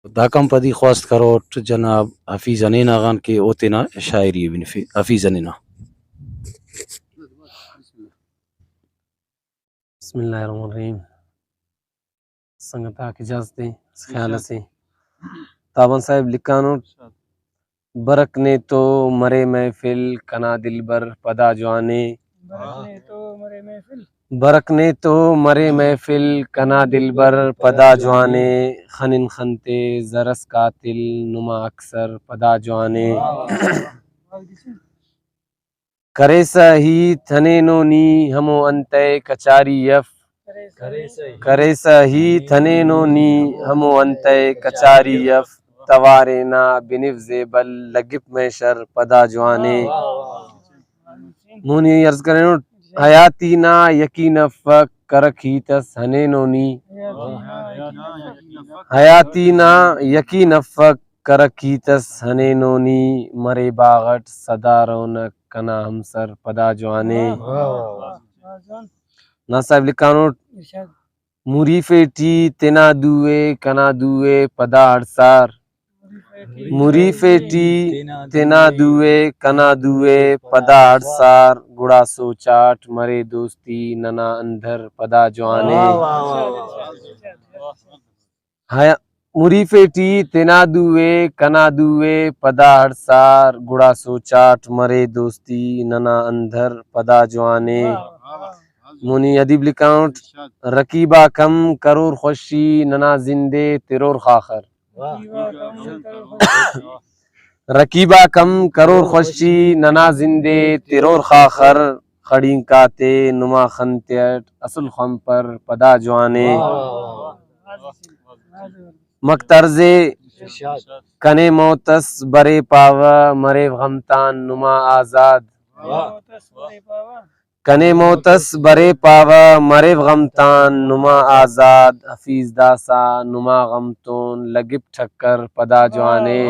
دا کم پدی خواست کروٹ جناب حفیظ انین آغان کے اوتینا شاعری ابن حفیظ انینا. بسم اللہ الرحمن الرحیم. سنگتا کی اجازت دیں اس خیال سے تابان صاحب لکھانو برک نے تو مرے محفل کنا دل بر پدا جوانے. برک نے تو مرے محفل کنا دل بر پدا جوانے. خنن خنتے زرس قاتل نما اکثر پدا جوانے. کرے سہی تھنے نونی ہمو انتے کچاری یف. کرے سہی تھنے نونی ہمو انتے کچاری یف. توارینا بنف زیبل لگپ میں شر پدا جوانے. مونی عرض کریں حیاتی نا یقین افق کرکھیتس ہنے نونی. حیاتی نا یقین افق کرکھیتس ہنے نونی. مرے باغٹ صدا رونق کنا ہمسر پدا جوانے. نا صاحب لکھانوٹ موری فیٹی تینا دوئے کنا دوئے پدا ہڑسار. موری فیٹی تینا دوئے کنا دوئے پدا ہڑسار. گڑا سوچاٹ مرے دوستی ننا اندر پدا جوانے. موری فیٹی تینا دوئے کنا دوئے پدا ہڑسار. گڑا سوچاٹ مرے دوستی ننا اندر پدا جوانے. مونی ادیب لکھاؤٹ رقیبہ کم کرور خوشی ننا زندے ترور خاخر. رقیبہ کم کرور خوشی ننا زندے ترور خاخر. خڑین کاتے نما خنتیٹ اصل خم پر پدا جوانے. مکترزے کنے موتس برے پاوہ مرے غمتان نما آزاد. کنے موتس برے پاوہ مرے غمتان نما آزاد. حفیظ داسا نما غمتون لگپ ٹھکر پدا جوانے.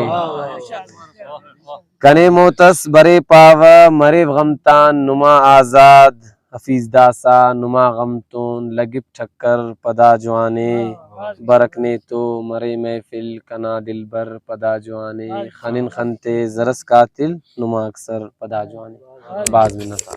کنے موتس برے پاوہ مرے غمتان نما آزاد. حفیظ داسا نما غمتون لگپ ٹھکر پدا جوانے. برک نے تو مرے محفل کنا دل بر پدا جوانے. خنن خنتے زرس قاتل نما اکثر پدا جوانے. بعض منت